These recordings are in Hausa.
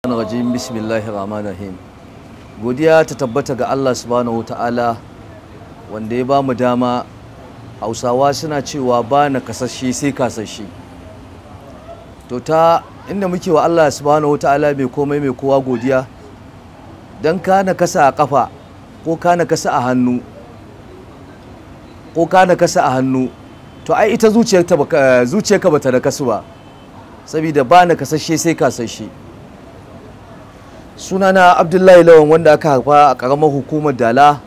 rajim bismillahirrahmanirrahim. Godiya ta tabbata ga Allah subhanahu ta'ala wanda ya ba mu dama. Hausawa suna cewa ba na kasashe sai kasashe. To ta inda muke wa Allah subhanahu ta'ala mai komai mai kowa godiya, dan ka na kasa a kafa ko ka na kasa a hannu ko ka na kasa a hannu, to ai ita zuciyarka bata da kasu ba, saboda ba na kasashe sai kasashe. Sunana Abdullahi Lawan, wanda aka haifa a ƙaramar hukumar Dala,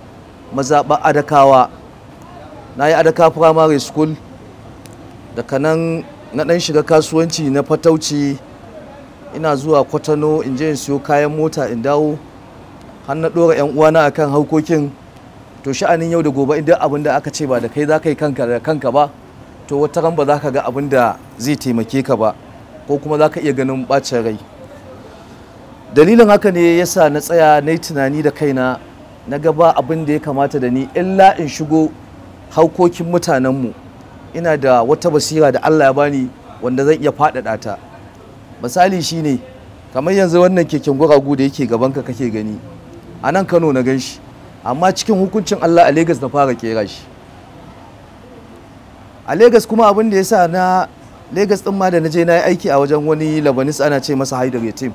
mazaɓar Adakawa. Na yi Adaka Primary School, daga nan na ɗan shiga kasuwanci na fatauci, ina zuwa Kwatano in je in siyo kayan mota in dawo, har na ɗora 'yan uwana akan harkokin. To sha'anin yau da gobe, idan abin da aka ce ba da kai za ka yi kanka da kanka ba, to wata ran ba za ka ga abin da zai taimake ka ba, ko kuma za ka iya ganin ɓacin rai. Dalilin haka ne yasa na tsaya na yi tunani da kaina, na gaba abin da ya kamata da ni illa in shigo haukokin mutanenmu. Ina da wata basira da Allah ya bani wanda zan iya faɗaɗa ta. Misali shine kamar yanzu wannan keken guragu da yake gabanka kake gani, a nan Kano na gan shi, amma cikin hukuncin Allah a Legas na fara kera shi. A Legas kuma abin da yasa na Legas ɗin ma da na je na yi aiki a wajen wani Labanis ana ce masa Haidar Yatim.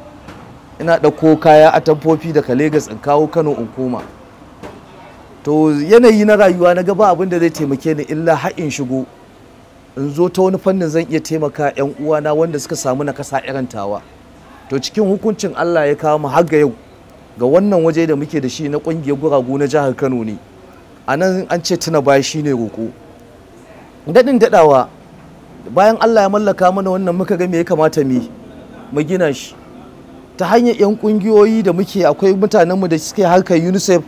Ina ɗauko kaya a tamfofi daga Legas in kawo Kano in koma. To yanayi na rayuwa na gaba abin da zai taimake ni illa har in shigo in zo ta wani fannin zan iya taimaka 'yan uwana wanda suka samu nakasa irin tawa. To cikin hukuncin Allah ya kawo mu har ga yau ga wannan waje da muke da shi na ƙungiyar guragu na jihar Kano ne. A nan an ce tuna baya shine roƙo. Daɗin daɗawa, bayan Allah ya mallaka mana wannan muka ga me ya kamata mu gina shi ta hanyar 'yan kungiyoyi da muke. Akwai mutanenmu da suke harkar UNICEF,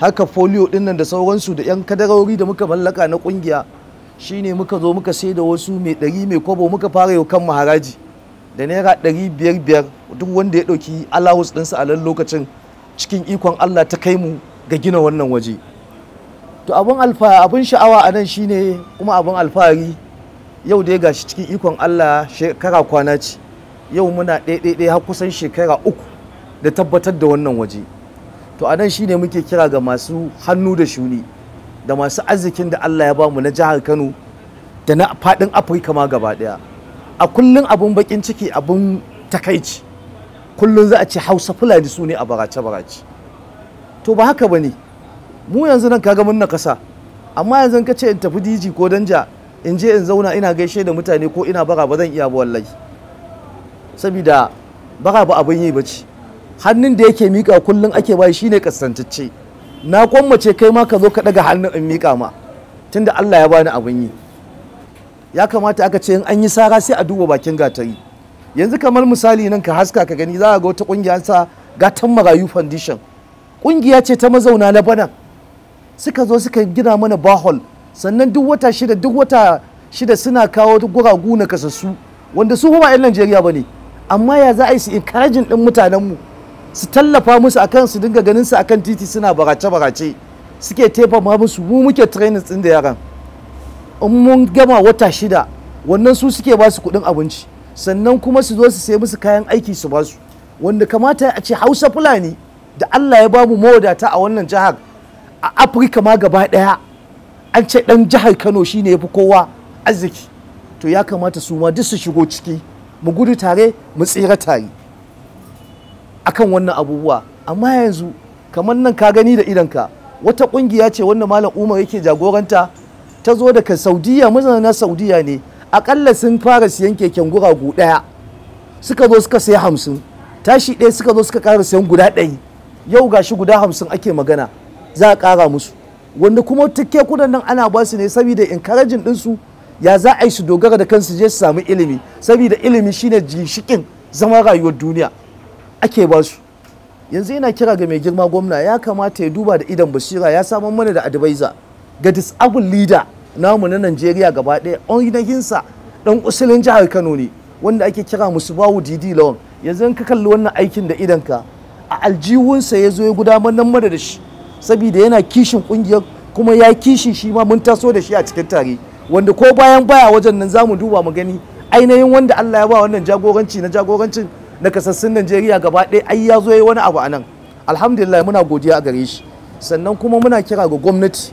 harkar polio dinnan da sauransu, da 'yan kadarori da muka mallaka na kungiya. Shine muka zo muka sai da wasu mai 100 mai kwabo, muka fara yau kan haraji da naira 500 duk wanda ya ɗauki allowance ɗinsa a nan lokacin. Cikin ikon Allah ta kai mu ga gina wannan waje. To abin sha'awa a nan shine, kuma abin alfahari, yau da ya gashi cikin ikon Allah shekara kwana ce. Yau muna ɗaiɗaiɗai har kusan shekara 3 da tabbatar da wannan waje. To a nan shine muke kira ga masu hannu da shuni da masu arzikin da Allah ya bamu na jihar Kano da na faɗin Afirka ma gaba ɗaya. A kullum abun bakin ciki, abun takaici, kullum za a ce Hausa Fulani su ne a barace-barace. To ba haka ba ne. Mu yanzu nan kaga mun nakasa, amma yanzu ka ce in tafi diji ko danja in je in zauna ina gaishe da mutane ko ina bara, ba zan iya ba wallahi. Saboda bara ba abin yi bace. Hannun da yake mika kullun ake bai shine kasantacce. Na kwammace kai ma ka zo ka daga hannun in mika ma, tunda Allah ya bani abin yi. Ya kamata aka ce in an yi sara sai a duba bakin gatari. Yanzu kamar misali nan ka haska ka gani, za ka ga wata kungiya sa Gatan Marayu Foundation. Kungiya ce ta mazauna na bana. Suka zo suka gina mana bahol, sannan duk wata shida suna kawo guragu na kasassu wanda su ba 'yan Najeriya bane. Amma ya za a yi su encouraging ɗin mutanenmu, su tallafa musu akan su dinga ganin su akan titi suna barace-barace, suke tefa ma musu. Mu muke training ɗin da yaran. In mun gama wata 6 wannan su suke ba su kuɗin abinci, sannan kuma su zo su sai musu kayan aiki su ba su, wanda kamata a ce Hausa Fulani da Allah ya bamu mawadata a wannan jihar, a Afirka ma gaba ɗaya, an ce ɗan jihar Kano shine yafi kowa arziki. To ya kamata su ma duk su shigo ciki, mu gudu tare mu tsira tare akan wannan abubuwa. Amma yanzu kamar nan ka gani da idanka, wata kungiya ce wanda Malam Umar yake jagoranta, ta zo daga Saudiya, mazauna Saudiya ne. Akalla sun fara siyan keken guragu ɗaya, suka zo suka sayi 50, tashi ɗaya suka zo suka ƙara siyan guda 100. Yau gashi guda 50 ake magana za a ƙara musu, wanda kuma kekunan nan ana ba su ne saboda encouraging ɗinsu ya za a yi su dogara da kansu, je su samu ilimi, saboda ilimi shine ginshikin zaman rayuwar duniya ake ba su. Yanzu ina kira ga mai girma gwamna, ya kamata ya duba da idan basira, ya samar mana da advisor ga disabled leader namu na Najeriya gaba ɗaya. Onginsa dan usulin jihar Kano ne, wanda ake kira musu bawu Didi Lawan. yanzu ka kalli wannan aikin da idanka a aljihunsa ya zo ya gudanar mana da shi saboda yana kishin kungiyar kuma ya kishi shi ma mun taso da shi a cikin tare wanda ko bayan baya wajen nan zamu duba mu gani ainihin wanda Allah ya ba wannan jagorancin na kasassun Najeriya gaba ɗaya ai ya zo yayi wani abu anan alhamdulillah muna godiya a gare shi sannan kuma muna kira ga gwamnati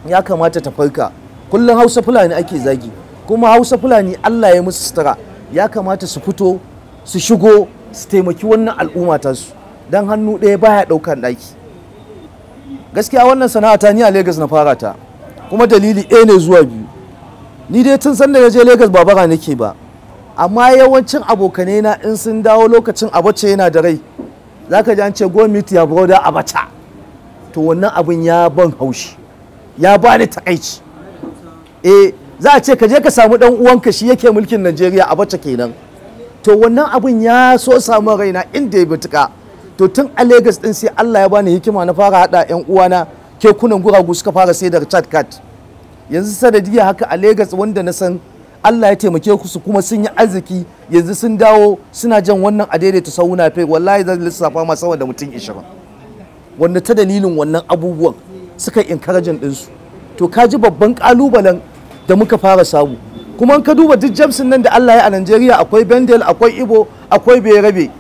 ya kamata ta farka kullum Hausa Fulani ake zagi kuma Hausa Fulani Allah ya musu sutura ya kamata su fito su shigo su taimaki wannan al'umma ta su dan hannu ɗaya baya ɗaukan ɗaki gaskiya wannan sana'a ta ni a Lagos na fara ta kuma dalili ɗaya ne zuwa biyu ni dai tun san da na je Lagos ba bara nake ba amma yawancin abokanai na in sun dawo lokacin Abacha yana da rai zaka ji an ce go meet your brother Abacha to wannan abin ya ban haushi ya bani takaici za a ce ka je ka samu dan uwanka shi yake mulkin Najeriya Abacha kenan to wannan abin ya so samu raina inda ya bituka to tun a Lagos din sai Allah ya bani hikima na fara hada yan uwana kekunan guragu suka fara sai da chat card yanzu sanadiyya haka a Lagos wanda na san Allah ya taimake ku su kuma sun yi arziki yanzu sun dawo suna jan wannan a daidaita sauna fe wallahi zan lissafa ma sama da mutum 20 wanda ta dalilin wannan abubuwan suka encouraging din su to kaji babban kalubalen da muka fara samu kuma in ka duba duk jamsin nan da Allah ya a Najeriya akwai Bendel akwai Ibo akwai Berabe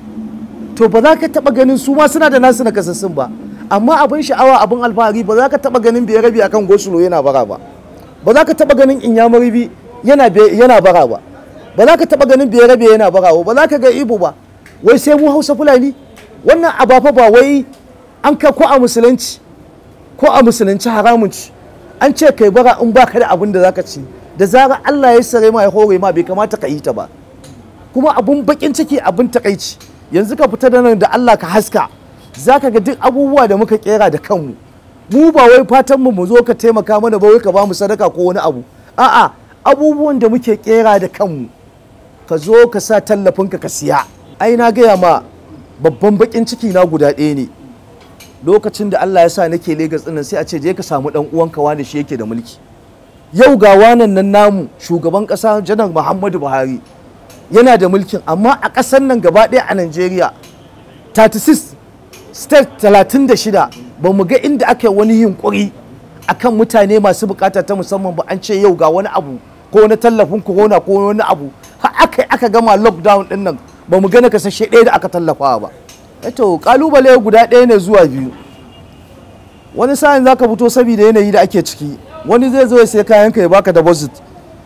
to ba za ka taba ganin su ma suna da nasu na kasassun ba amma abin sha'awa abin alfahari ba za ka taba ganin Berabe akan gosulo yana bara ba ba za ka taba ganin Inyamuri yana bara ba ba za ka taba ganin Berabe yana bara ba za ka ga Ibo ba wai sai mu Hausa Fulani wannan abafa ba wai an ka ko a musulunci haramun ci an ce kai bara in baka da abin da zaka ci da zarar Allah ya sare ma ya hore ma bai kamata ka yi ta ba kuma abun bakin ciki abun takaici yanzu ka fita da nan da Allah ka haska zaka ga duk abubuwa da muka kera da kanmu mu ba wai fatan mu zo ka taimaka mana ba wai ka ba mu sadaka ko wani abu a'a abubuwan da muke kera da kanmu ka zo ka sa tallafinka ka siya ai na gaya ma babban bakin ciki na guda ɗaya ne lokacin da Allah ya sa nake Lagos ɗin sai a ce je ka samu dan uwanka wani shi yake da mulki yau ga wanan nan namu shugaban ƙasa janar Muhammadu Buhari yana da mulkin amma a ƙasar nan gaba ɗaya a Najeriya 36 state 36 ba mu ga inda aka yi wani yunkuri akan mutane masu bukata ta musamman ba an ce yau ga wani abu ko na tallafin corona ko wani abu aka gama lockdown ɗin nan ba mu ga Nakashasshe ɗaya da aka tallafa ba to kalubale guda ɗaya ne zuwa biyu wani sa'in zaka fito saboda yanayi da ake ciki wani zai zo ya sai kayan ka ya baka deposit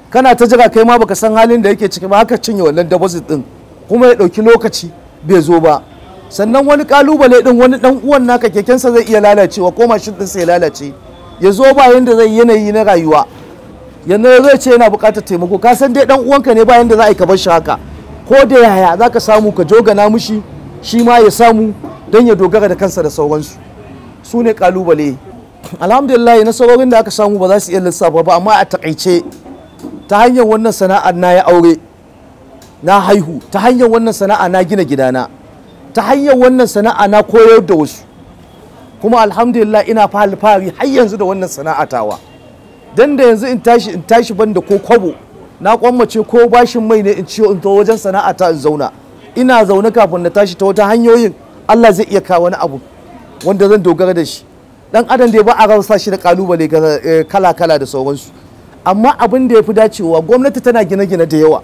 kana ta jira kai ma baka san halin da yake ciki ba haka cinye wannan deposit din kuma ya dauki lokaci bai zo ba sannan wani kalubale din wani dan uwan naka kekensa zai iya lalacewa ko mashin din sai ya lalace ya zo ba yanda zai yanayi na rayuwa yanzu zai ce yana buƙatar taimako ka san dai dan uwanka ne ba yanda za a yi ka bar shi haka ko da yaya zaka samu ka jogana mushi shi ma ya samu don ya dogara da kansa da sauransu su ne kalubale alhamdulillah nasarorin da aka samu ba za su iya lissafa ba amma a takaice ta hanyar wannan sana'ar na ya aure na haihu ta hanyar wannan sana'a na gina gidana ta hanyar wannan sana'a na koyar da wasu kuma alhamdulillah ina fari har yanzu da wannan sana'a tawa dan da yanzu in tashi ban da ko kwabo na kwammace ko bashin mai ne in ciyo in to wajen sana'a ta in zauna ina zaune kafin na tashi ta wata hanyoyin Allah zai iya kawo wani abu wanda zan dogara da shi dan adam da ba a rasa shi da kalubale kala-kala da sauransu amma abin da ya fi dacewa gwamnati tana gine-gine da yawa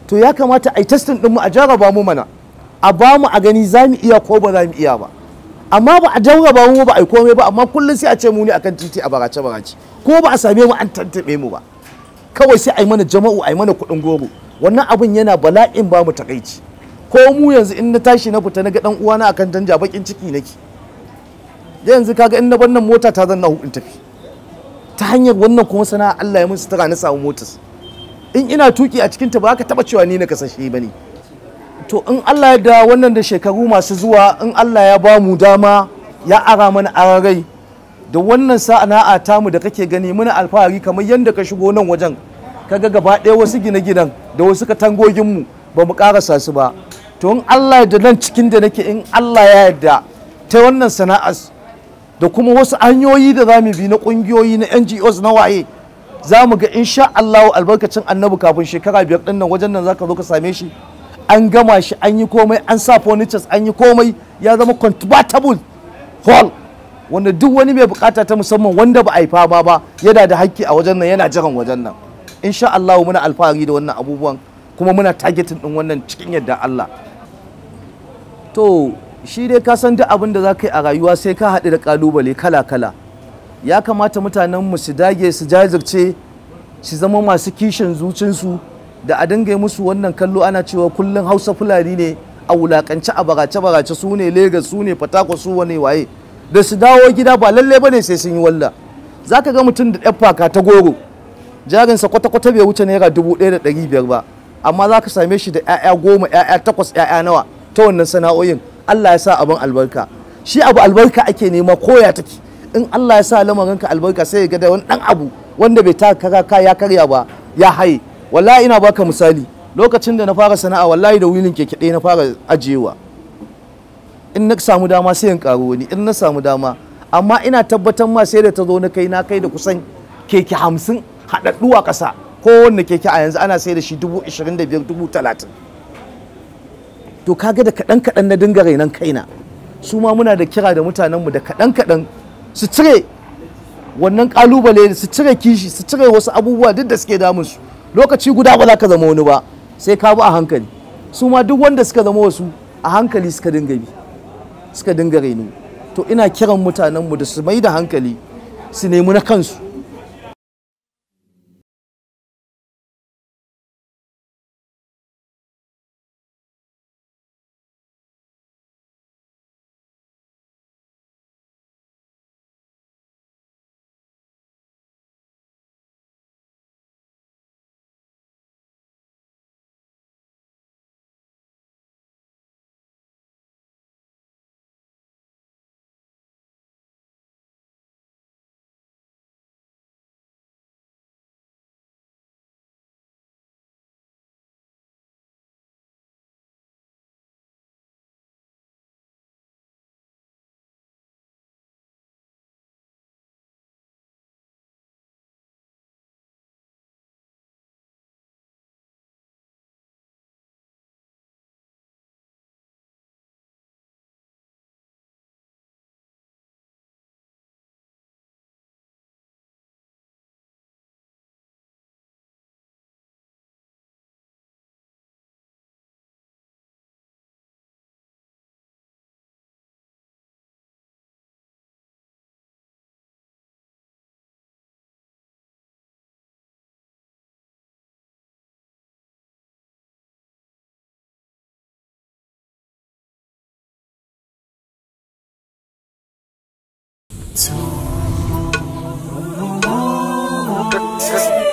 to ya kamata a yi testin ɗinmu a jarraba mu mana a ba mu a gani za mu iya ko ba za mu iya ba amma ba a jarraba mu ba a yi komai ba amma kullum sai a ce mu ne akan titi a barace-barace ko ba a same mu an tantaɓe mu ba kawai sai a yi mana jama'u a yi mana kuɗin goro wannan abin yana bala'in ba mu takaici ko mu yanzu in na tashi na fita na ga dan uwana akan danja bakin ciki nake yanzu kaga in na wannan mota ta zan na hukun tafi ta hanyar wannan kuma sana'a Allah ya mun sutura na samu motas in ina tuki a cikin ta ba ka taba cewa ni Nakashasshe bane to in Allah ya da wannan da shekaru masu zuwa in Allah ya ba mu dama ya ara mana ararai da wannan sana'a tamu da kake gani muna alfahari kamar yadda ka shigo nan wajen kaga gaba ɗaya wasu gine-ginen da wasu katangogin mu ba mu karasa su ba to in Allah da nan cikin da nake in Allah ya yarda ta wannan sana'ar da kuma wasu hanyoyi da zamu bi na kungiyoyi na NGOs na waye za mu ga insha Allah albarkacin annabi kafin shekara 5 din nan wajen nan zaka zo ka same shi an gama shi, an yi komai, an sa furnitures, an yi komai, ya zama compatible hall wanda duk wani mai bukata ta musamman wanda ba a haifa ba yana da haƙƙi a wajen nan, yana jiran wajen nan. Insha Allah muna alfahari da wannan abubuwan kuma muna targeting din wannan cikin yadda Allah. To shi dai ka san duk abin da za ka yi a rayuwa sai ka haɗu da ƙalubale kala-kala. Ya kamata mutanenmu su dage, su jajirce, su zama masu kishin zucinsu, da a dinga musu wannan kallo ana cewa kullum Hausa Fulani ne a wulakance, a barace-barace, su ne Legas, su ne Fatako, su wane waye. Da su dawo gida ba lalle ba ne sai sun yi walla. Za ka ga mutum da ɗan faka ta goro, jarinsa kwata-kwata bai wuce naira 1,500 ba, amma za ka same shi da 'ya'ya 10, 'ya'ya 8, 'ya'ya nawa ta wannan sana'o'in. Allah ya sa abin albarka. Shi abu albarka ake nema koya take. In Allah ya sa lamarinka albarka sai ya ga da wani dan abu wanda bai taka ya karya ba ya haye. Wallahi ina baka misali, lokacin da na fara sana'a wallahi da wilin keke ɗaya na fara ajiyewa. In na samu dama sai in karo wani, in na samu dama, amma ina tabbatar ma sai da ta zo na kai da kusan keke 50 haɗaɗɗu a ƙasa. Kowanne keke a yanzu ana sai da shi 25,000, 30,000. To kaga da kaɗan na dinga rainan kaina. Su ma muna da kira da mutanenmu da kaɗan su cire wannan ƙalubale, su cire kishi, su cire wasu abubuwa duk da suke damunsu. Lokaci guda ba za ka zama wani ba, sai ka bi a hankali. Su ma duk wanda suka zama wasu a hankali suka dinga bi, suka dinga rainu. To ina kiran mutanenmu da su mai da hankali, su nemi na kansu.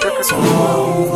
Nakashasshe.